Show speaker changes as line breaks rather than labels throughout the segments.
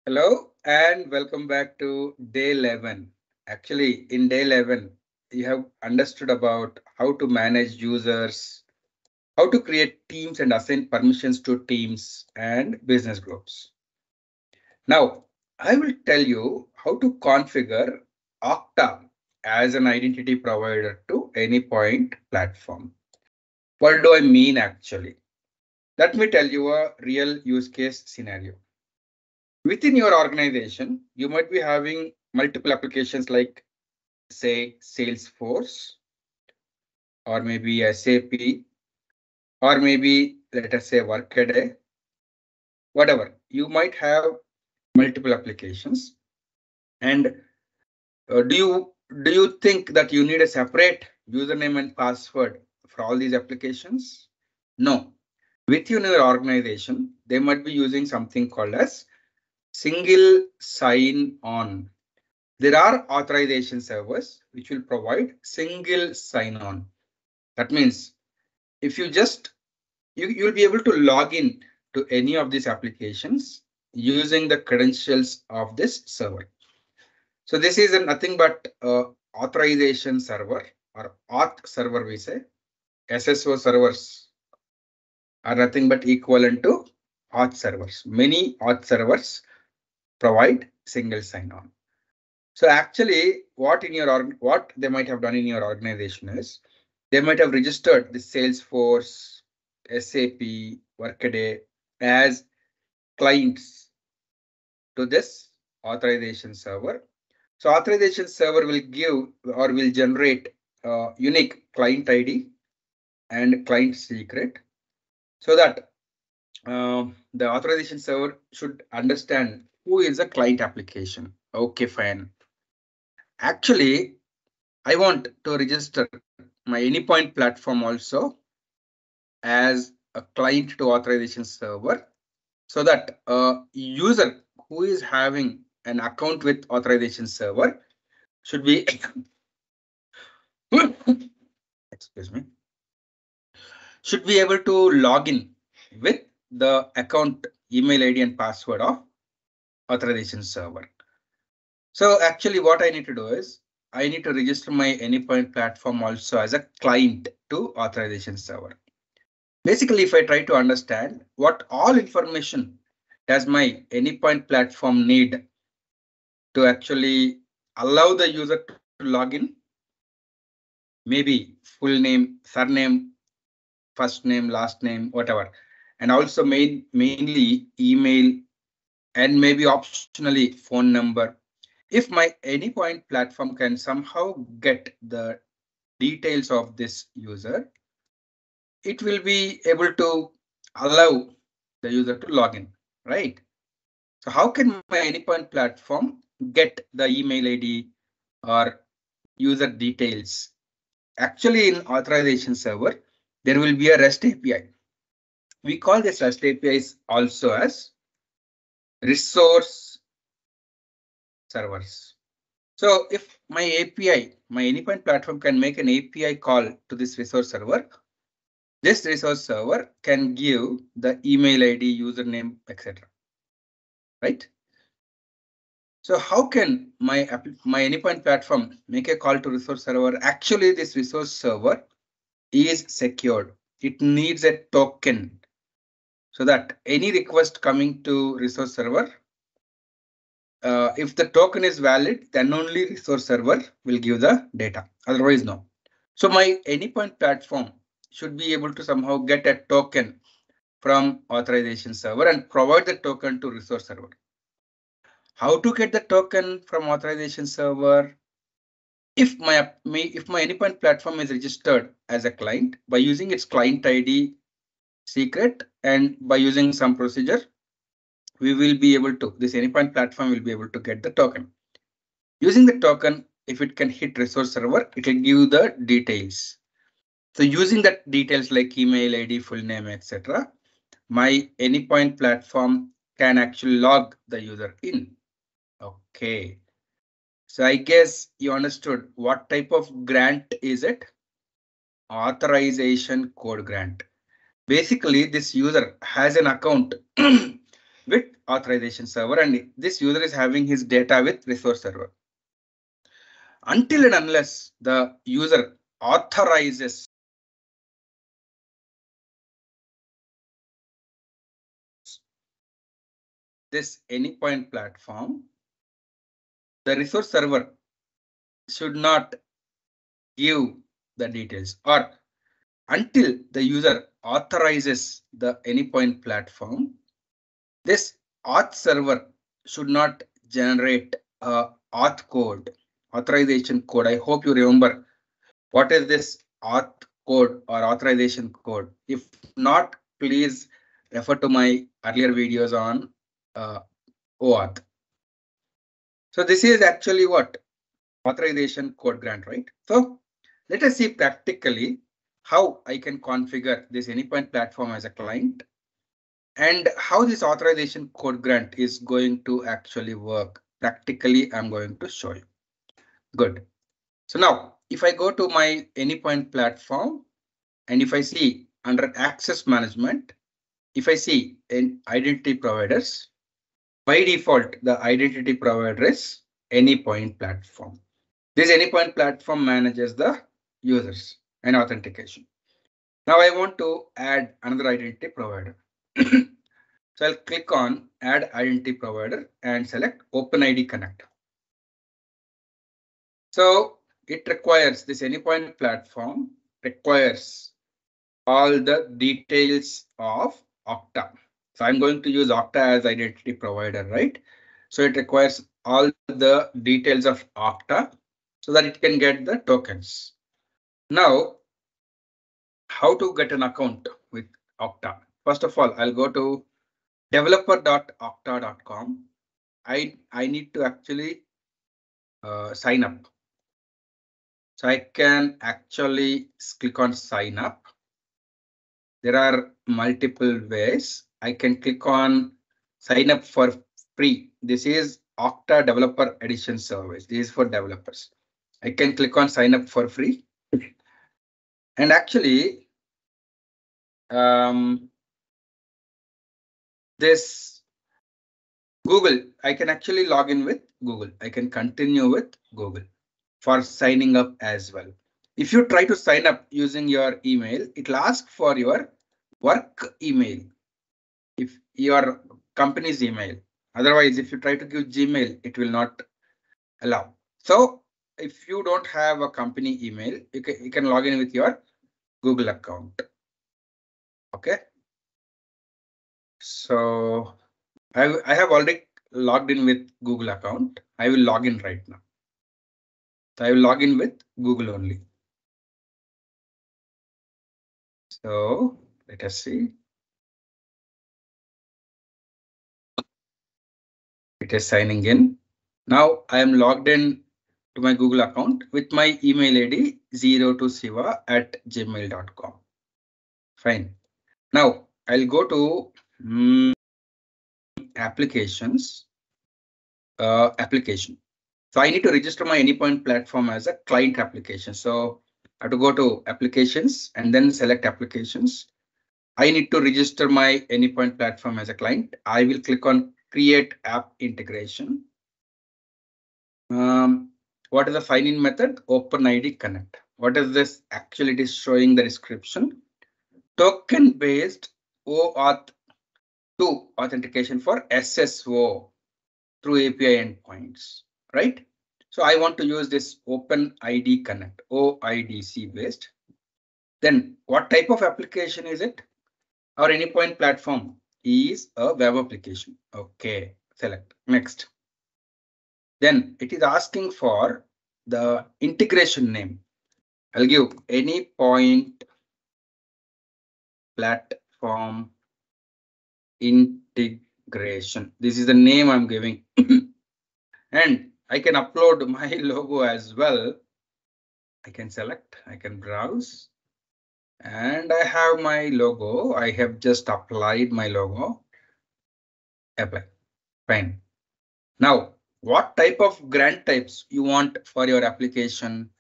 Hello and welcome back to day 11. Actually, in day 11, you have understood about how to manage users, how to create teams and assign permissions to teams and business groups. Now, I will tell you how to configure Okta as an identity provider to anypoint platform. What do I mean actually? Let me tell you a real use case scenario. Within your organization, you might be having multiple applications like, say, Salesforce, or maybe SAP, or maybe let us say Workday, whatever. You might have multiple applications. And do you think that you need a separate username and password for all these applications? No. Within your organization, they might be using something called as single sign-on. There are authorization servers which will provide single sign-on. That means if you just you'll be able to log in to any of these applications using the credentials of this server. So this is nothing but authorization server or auth server we say. SSO servers are nothing but equivalent to auth servers. Many auth servers provide single sign-on. So actually, what they might have done in your organization is they might have registered the Salesforce, SAP, Workday as clients to this authorization server. So authorization server will give or will generate unique client ID and client secret so that the authorization server should understand who is a client application. Okay, fine. Actually, I want to register my anypoint platform also as a client to authorization server so that a user who is having an account with authorization server should be excuse me, should be able to log in with the account email ID and password of authorization server. So actually what I need to do is I need to register my anypoint platform also as a client to authorization server. Basically, if I try to understand what all information does my anypoint platform need to actually allow the user to log in, maybe full name, surname, first name, last name, whatever, and also mainly email and maybe optionally phone number. If my anypoint platform can somehow get the details of this user, it will be able to allow the user to log in, right? So how can my anypoint platform get the email ID or user details? Actually, in authorization server, there will be a REST API. We call this REST APIs also as resource servers. So if my API, my anypoint platform can make an API call to this resource server, this resource server can give the email ID, username, etc. Right? So how can my anypoint platform make a call to resource server? Actually, this resource server is secured. It needs a token so that any request coming to resource server, if the token is valid, then only resource server will give the data. Otherwise, no. So my anypoint platform should be able to somehow get a token from authorization server and provide the token to resource server. How to get the token from authorization server? If my anypoint platform is registered as a client by using its client ID secret and by using some procedure, we will be able to, this anypoint platform will be able to get the token. Using the token, if it can hit resource server, it will give the details. So using that details like email ID, full name, etc., my anypoint platform can actually log the user in. Okay. So I guess you understood what type of grant is it? Authorization code grant. Basically, this user has an account with authorization server, and this user is having his data with resource server. Until and unless the user authorizes this anypoint platform, the resource server should not give the details, or until the user authorizes the anypoint platform, this auth server should not generate a auth code, authorization code. I hope you remember what is this auth code or authorization code. If not, please refer to my earlier videos on OAuth. So this is actually what authorization code grant, right? So let us see practically how I can configure this anypoint platform as a client and how this authorization code grant is going to actually work. Practically, I'm going to show you. Good. So now if I go to my anypoint platform and if I see under access management, if I see in identity providers, by default, the identity provider is anypoint platform. This anypoint platform manages the users and authentication. Now I want to add another identity provider. So I'll click on add identity provider and select OpenID Connect. So it requires this anypoint platform requires all the details of Okta. So I'm going to use Okta as identity provider, right? So it requires all the details of Okta so that it can get the tokens. Now, how to get an account with Okta? First of all, I'll go to developer.okta.com. I need to actually sign up. So I can actually click on sign up. There are multiple ways. I can click on sign up for free. This is Okta Developer Edition service. This is for developers. I can click on sign up for free. And actually, this Google, I can actually log in with Google. I can continue with Google for signing up as well. If you try to sign up using your email, it'll ask for your work email, if your company's email. Otherwise, if you try to give Gmail, it will not allow. So if you don't have a company email, you can log in with your Google account. OK. So I have already logged in with Google account. I will log in right now. So I will log in with Google only. So let us see. It is signing in. Now I am logged in to my Google account with my email ID ZeroToSiva@gmail.com. Fine. Now I'll go to applications. Application. So I need to register my anypoint platform as a client application. So I have to go to applications and then select applications. I need to register my anypoint platform as a client. I will click on create app integration. What is the sign-in method? OpenID Connect. What is this? Actually, it is showing the description. Token-based OAuth 2 authentication for SSO through API endpoints, right? So I want to use this OpenID Connect, OIDC based. Then what type of application is it? Our anypoint platform is a web application. OK, select next. Then it is asking for the integration name. I'll give anypoint platform integration. This is the name I'm giving. And I can upload my logo as well. I can select, I can browse. And I have my logo. I have just applied my logo. Apply. Fine. Now, what type of grant types you want for your application?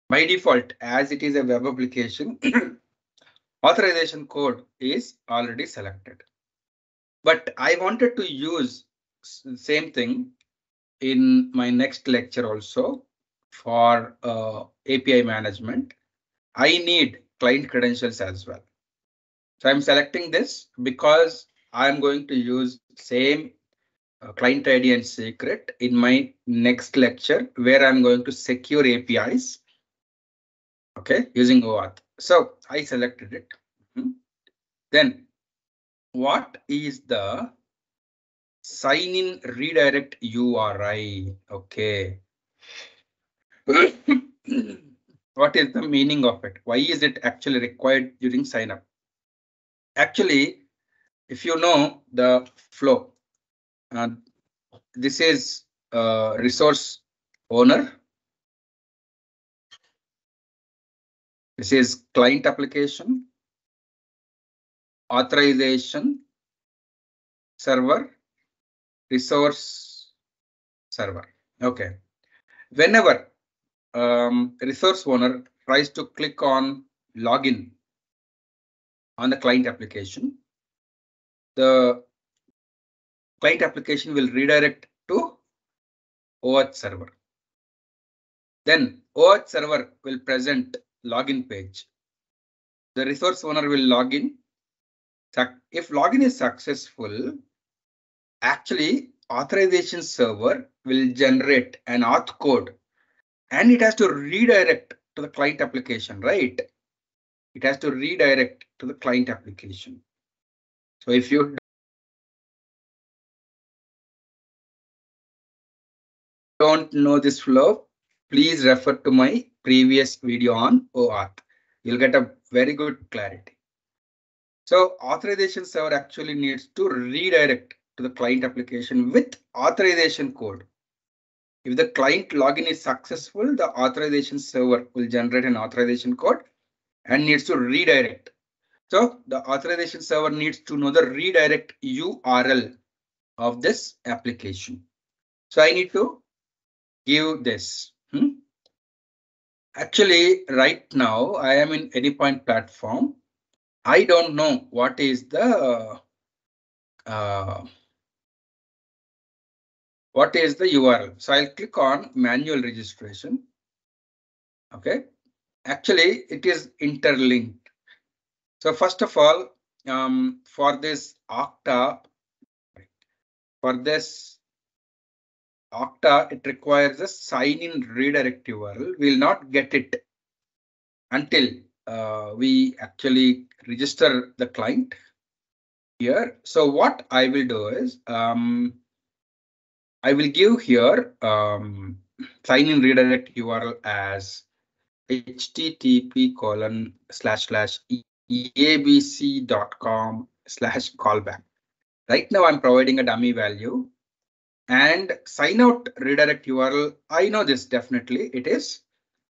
By default, as it is a web application, authorization code is already selected. But I wanted to use same thing in my next lecture also for API management. I need client credentials as well. So I'm selecting this because I'm going to use same client ID and secret in my next lecture where I'm going to secure APIs. Okay, using OAuth. So I selected it. Then what is the sign in redirect URI? Okay. What is the meaning of it? Why is it actually required during sign up? Actually, if you know the flow, uh, this is resource owner. This is client application, authorization, server, resource server. Okay. Whenever resource owner tries to click on login on the client application, the client application will redirect to OAuth server. Then OAuth server will present login page. The resource owner will log in. If login is successful, actually authorization server will generate an auth code and it has to redirect to the client application, right? It has to redirect to the client application. So if you don't know this flow, please refer to my previous video on OAuth. You'll get a very good clarity. So authorization server actually needs to redirect to the client application with authorization code. If the client login is successful, the authorization server will generate an authorization code and needs to redirect. So the authorization server needs to know the redirect URL of this application. So I need to give this. Actually, right now I am in anypoint platform. I don't know what is the URL. So I'll click on manual registration. Okay, actually it is interlinked. So first of all, for this Okta, it requires a sign-in redirect URL. We'll not get it until we actually register the client here. So what I will do is I will give here sign-in redirect URL as http://eabc.com/callback. Right now I'm providing a dummy value and sign out redirect URL. I know this definitely. It is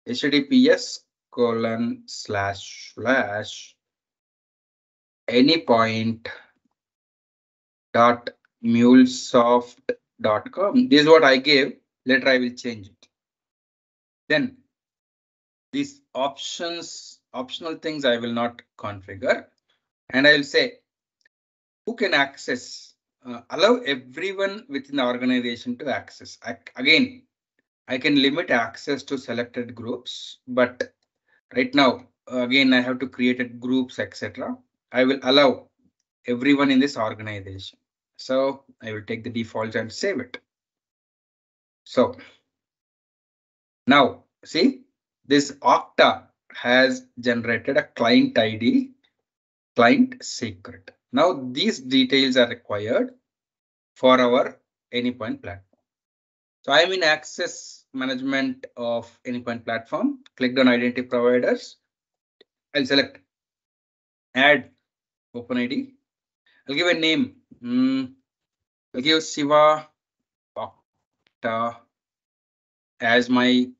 https://anypoint.mulesoft.com. This is what I gave. Later I will change it. Then these optional things I will not configure, and I will say who can access, allow everyone within the organization to access. Again, I can limit access to selected groups, but right now, again, I have to create groups, etc. I will allow everyone in this organization. So I will take the default and save it. So now see, this Okta has generated a client ID, client secret. Now these details are required for our anypoint platform. So I am in access management of anypoint platform. Clicked on identity providers. I'll select add OpenID. I'll give a name. I'll give Siva Okta as my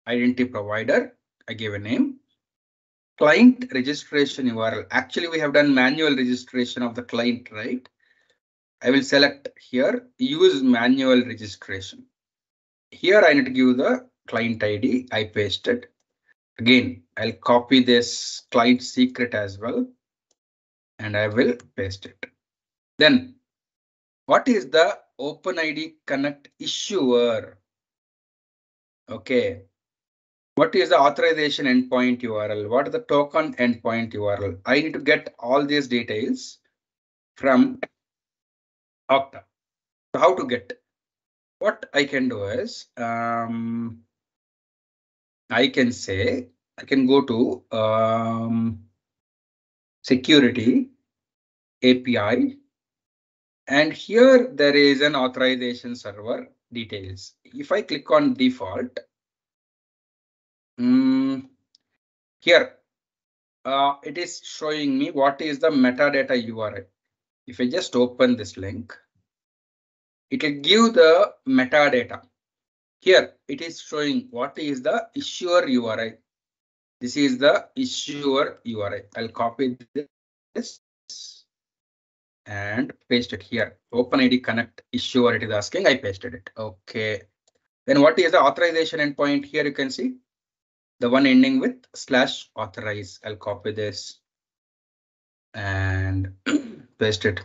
identity provider. I give a name. Client registration URL. Actually, we have done manual registration of the client, right? I will select here, use manual registration. Here I need to give the client ID. I paste it. Again, I'll copy this client secret as well, and I will paste it. Then What is the OpenID Connect issuer? Okay. What is the authorization endpoint URL? What is the token endpoint URL? I need to get all these details from Okta. So how to get? What I can do is I can say I can go to security API, and here there is an authorization server details. If I click on default, here it is showing me what is the metadata URI. If I just open this link, it will give the metadata. Here it is showing what is the issuer URI. This is the issuer URI. I'll copy this and paste it here. OpenID Connect issuer, it is asking, I pasted it. Okay. Then what is the authorization endpoint? Here you can see the one ending with /authorize. I'll copy this and paste it.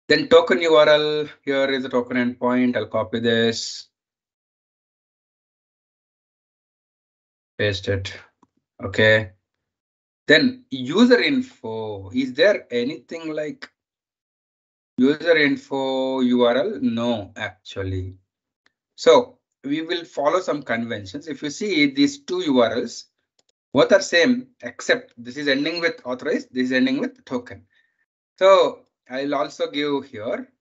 Then token URL, here is the token endpoint. I'll copy this, paste it. Okay. Then user info, is there anything like user info URL? No, actually. So we will follow some conventions. If you see these two URLs, both are same, except this is ending with authorized, this is ending with token. So I'll also give here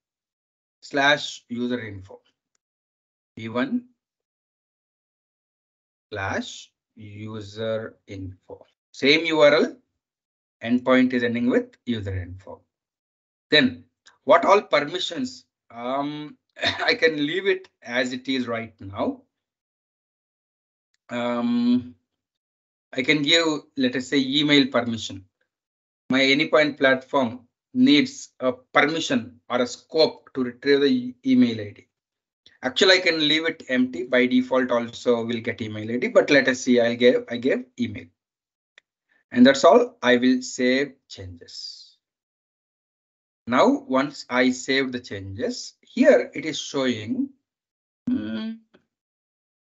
/user info v1 /user info. Same URL, endpoint is ending with user info. Then what all permissions? I can leave it as it is right now. I can give, let us say, email permission. My anypoint platform needs a permission or a scope to retrieve the email ID. Actually, I can leave it empty. By default, also will get email ID, but let us see. I gave email, and that's all. I will save changes. Now, once I save the changes, here it is showing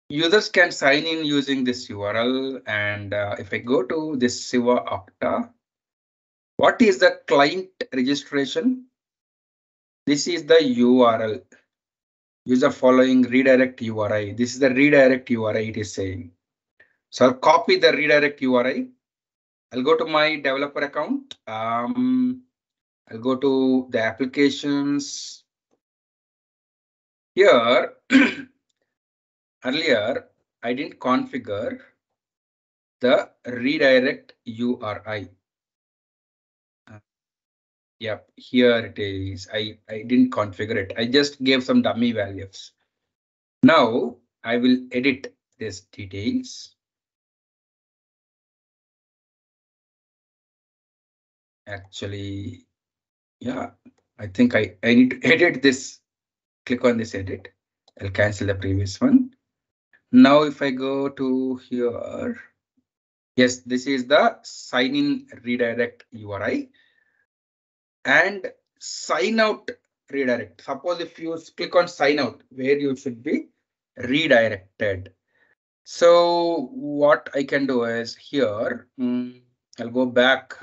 users can sign in using this URL. And if I go to this Siva Okta, what is the client registration? This is the URL. User following redirect URI. This is the redirect URI it is saying. So I'll copy the redirect URI. I'll go to my developer account. I'll go to the applications. Here, earlier, I didn't configure the redirect URI. Yep, here it is. I didn't configure it. I just gave some dummy values. Now I will edit these details. Actually, yeah, I think I need to edit this. Click on this edit. I'll cancel the previous one. Now, if I go to here, yes, this is the sign in redirect URI and sign out redirect. Suppose if you click on sign out, where you should be redirected. So what I can do is here, I'll go back.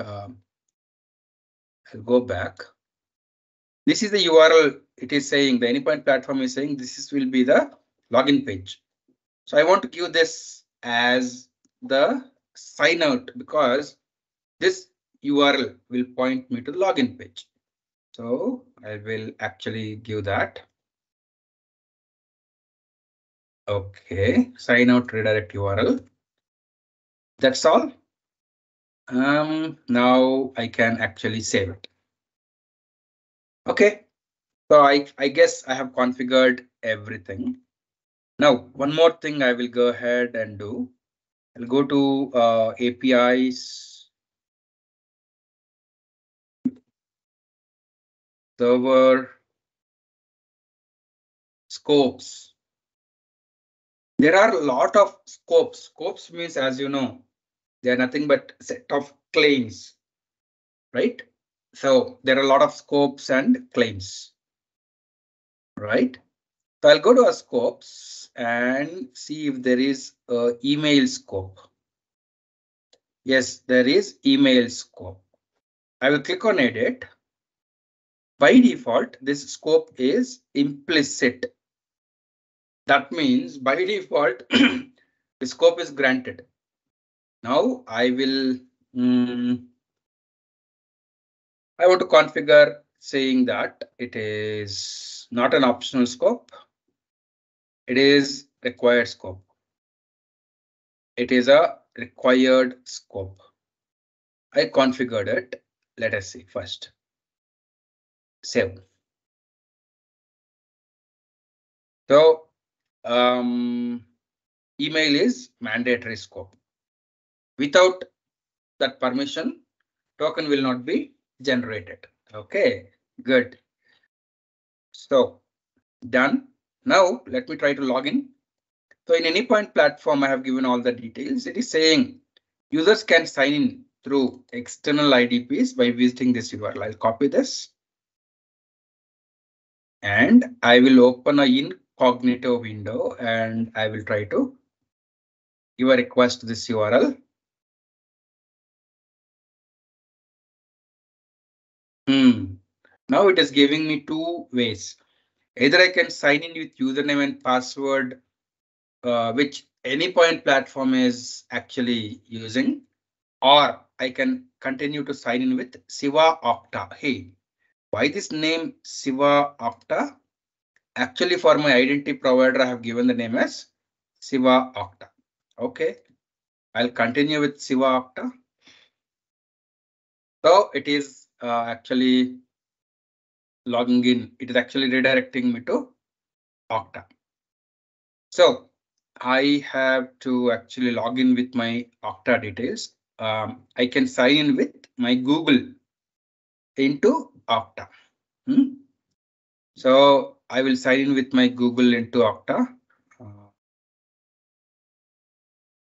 This is the URL. It is saying the anypoint platform is saying this will be the login page. So I want to give this as the sign out because this URL will point me to the login page. So I will actually give that. OK, sign out redirect URL. That's all. Now I can actually save it. OK, so I guess I have configured everything. Now, one more thing I will go ahead and do. I'll go to APIs, server, scopes. There are a lot of scopes. Scopes means, as you know, they are nothing but set of claims, right? So there are a lot of scopes and claims, right? So I'll go to our scopes and see if there is a email scope. Yes, there is email scope. I will click on edit. By default, this scope is implicit. That means by default, the scope is granted. Now I will, I want to configure saying that it is not an optional scope. It is required scope. It is a required scope. I configured it. Let us see first. Save. So email is mandatory scope. Without that permission, token will not be generated. Okay, good. So done. Now let me try to log in. So in anypoint platform, I have given all the details. It is saying users can sign in through external IDPs by visiting this URL. I'll copy this. And I will open a incognito window and I will try to give a request to this URL. Now it is giving me two ways. Either I can sign in with username and password, which anypoint platform is actually using, or I can continue to sign in with Siva Okta. Hey, why this name Siva Okta? Actually, for my identity provider, I have given the name as Siva Okta. Okay, I'll continue with Siva Okta. So it is actually logging in. It is actually redirecting me to Okta. So I have to actually log in with my Okta details. I can sign in with my Google into Okta. So I will sign in with my Google into Okta.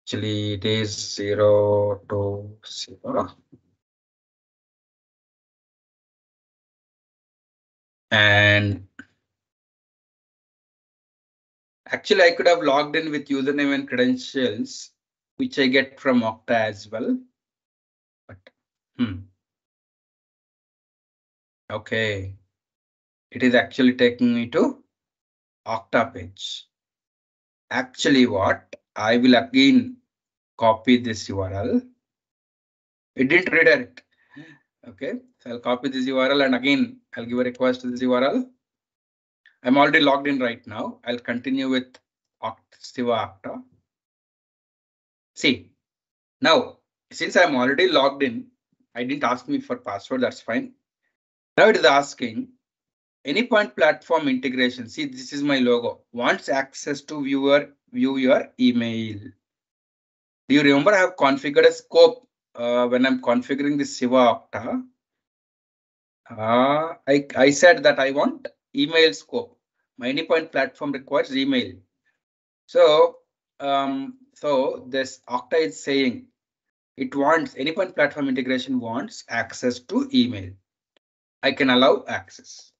Actually, it is ZeroToSiva. And actually, I could have logged in with username and credentials, which I get from Okta as well. But okay, it is actually taking me to Okta page. Actually, what I will again copy this URL. It didn't redirect. Okay, so I'll copy this URL and again I'll give a request to this URL. I'm already logged in right now. I'll continue with Siva Okta. See, now since I'm already logged in, I didn't ask me for password. That's fine. Now it is asking anypoint platform integration. See, this is my logo. Wants access to view your email. Do you remember I have configured a scope when I'm configuring the Siva Okta? I said that I want email scope. My anypoint platform requires email. So this Okta is saying it wants anypoint platform integration wants access to email. I can allow access.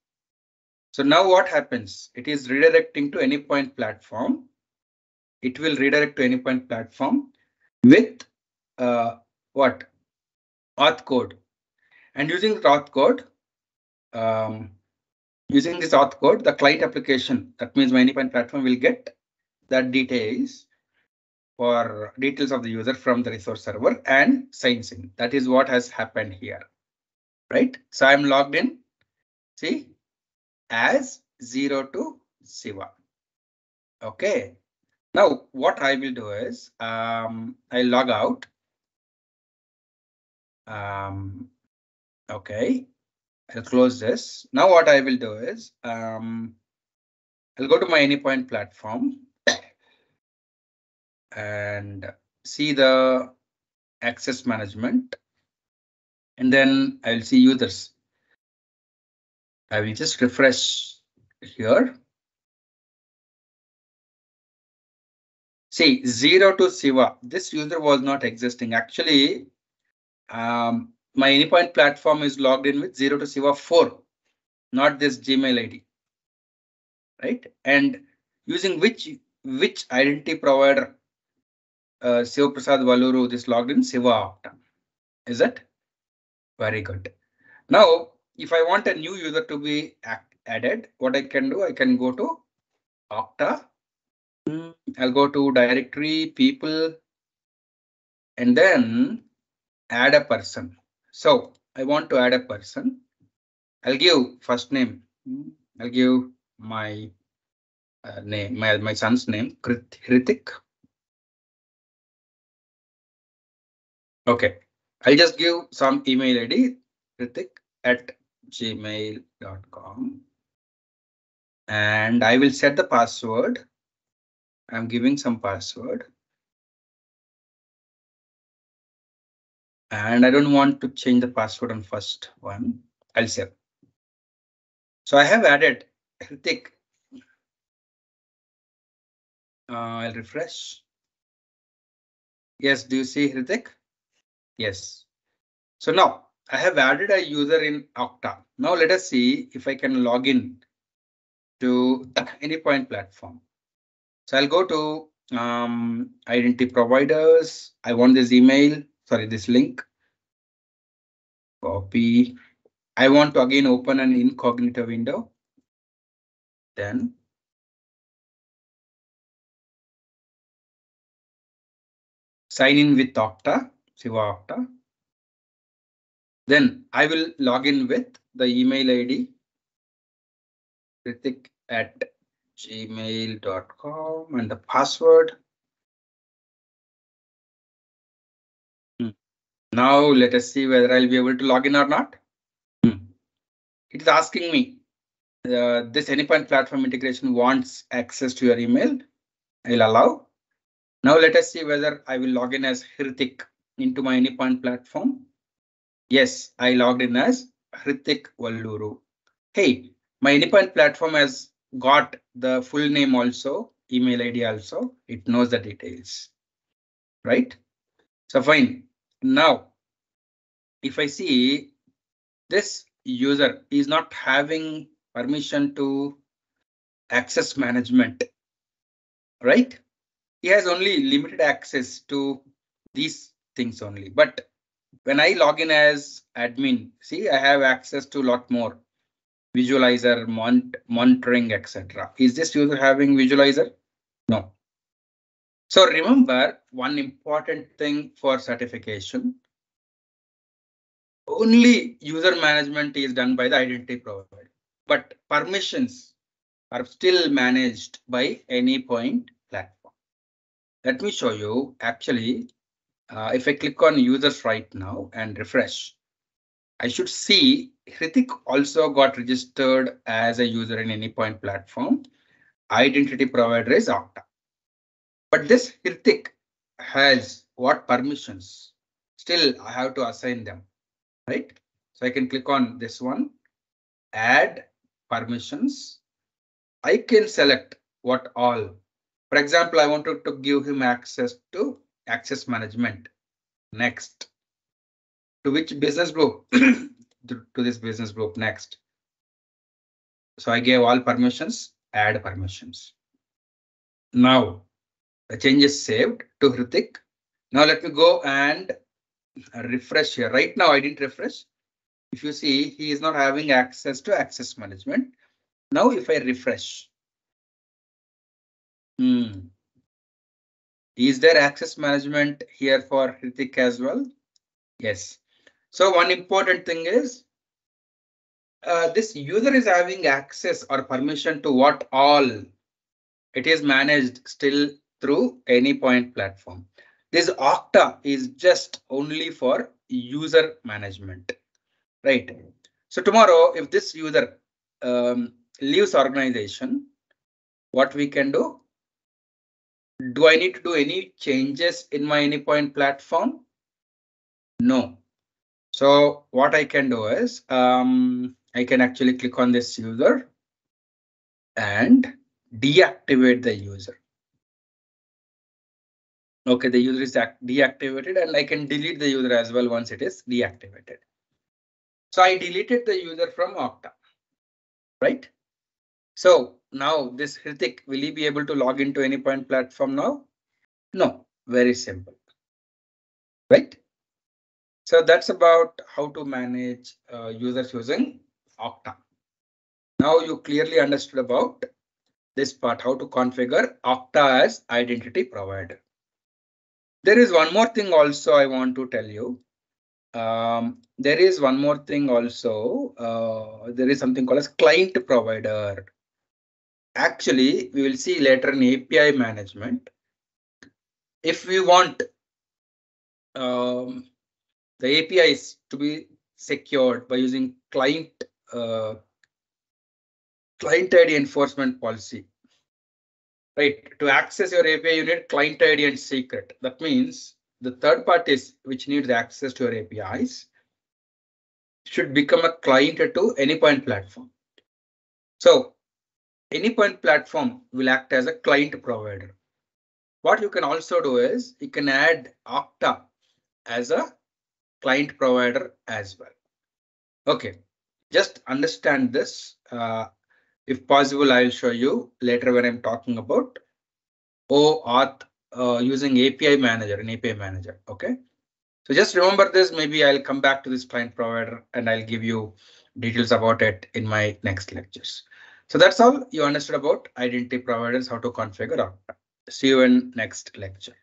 So now what happens? It is redirecting to anypoint platform. It will redirect to anypoint platform with what? Auth code. And using the auth code, using this auth code, the client application, that means my anypoint platform will get that details for details of the user from the resource server and signs in. That is what has happened here, right? So I'm logged in, see, as ZeroToSiva. Okay. Now what I will do is I log out. Okay, I'll close this. Now what I will do is I'll go to my anypoint platform and see the access management, and then I'll see users. I will just refresh here. See, ZeroToSiva. This user was not existing. Actually, my anypoint platform is logged in with ZeroToSiva 4, not this Gmail ID, right? And using which identity provider Siva Prasad Valuru this logged in? Siva Okta. Is it? Very good. Now, if I want a new user to be added, what I can do, I can go to Okta. I'll go to directory, people, and then add a person. So I want to add a person. I'll give first name. I'll give my name, my son's name, Hrithik. Okay, I'll just give some email ID, hrithik@gmail.com. And I will set the password. I'm giving some password. And I don't want to change the password on first one. I'll save. So I have added Hrithik. I'll refresh. Yes, do you see Hrithik? Yes. So now I have added a user in Okta. Now let us see if I can log in to anypoint platform. So I'll go to identity providers. I want this email, sorry, this link. Copy. I want to again open an incognito window. Then sign in with Okta, Siva Okta. Then I will log in with the email ID hrithik@gmail.com and the password. Now let us see whether I'll be able to log in or not. It is asking me this anypoint platform integration wants access to your email. I'll allow. Now let us see whether I will log in as Hrithik into my anypoint platform. Yes, I logged in as Hrithik Valluru. Hey, my anypoint platform has got the full name also, email ID also. It knows the details, right? So fine. Now, if I see this user is not having permission to access management, right? He has only limited access to these things only. But when I log in as admin, see, I have access to a lot more. Visualizer, monitoring, etc. Is this user having visualizer? No. So remember one important thing for certification. Only user management is done by the identity provider, but permissions are still managed by anypoint platform. Let me show you. Actually, if I click on users right now and refresh, I should see Hrithik also got registered as a user in anypoint platform. Identity provider is Okta. But this Hrithik has what permissions? Still, I have to assign them, right? So I can click on this one, add permissions. I can select what all. For example, I wanted to give him access to access management. Next. To which business group? To this business group next. So I gave all permissions, add permissions. Now the change is saved to Hrithik. Now let me go and refresh here. Right now I didn't refresh. If you see, he is not having access to access management. Now if I refresh, is there access management here for Hrithik as well? Yes. So one important thing is this user is having access or permission to what all. It is managed still through anypoint platform. This Okta is just only for user management, right? So tomorrow, if this user leaves organization, what we can do? Do I need to do any changes in my anypoint platform? No. So what I can do is I can actually click on this user and deactivate the user. Okay, the user is deactivated, and I can delete the user as well once it is deactivated. So I deleted the user from Okta, right? So now this Hrithik, will he be able to log into anypoint platform now? No, very simple, right? So that's about how to manage users using Okta. Now you clearly understood about this part, how to configure Okta as identity provider. There is one more thing also I want to tell you. There is one more thing also. There is something called as client provider. Actually, we will see later in API management. If we want the APIs to be secured by using client ID enforcement policy, right? To access your API, you need client ID and secret. That means the third parties which needs access to your APIs should become a client to anypoint platform. So anypoint platform will act as a client provider. What you can also do is you can add Okta as a client provider as well. Okay, just understand this. If possible, I'll show you later when I'm talking about OAuth using API manager and API manager. Okay, so just remember this. Maybe I'll come back to this client provider and I'll give you details about it in my next lectures. So that's all you understood about identity providers, how to configure Okta. See you in next lecture.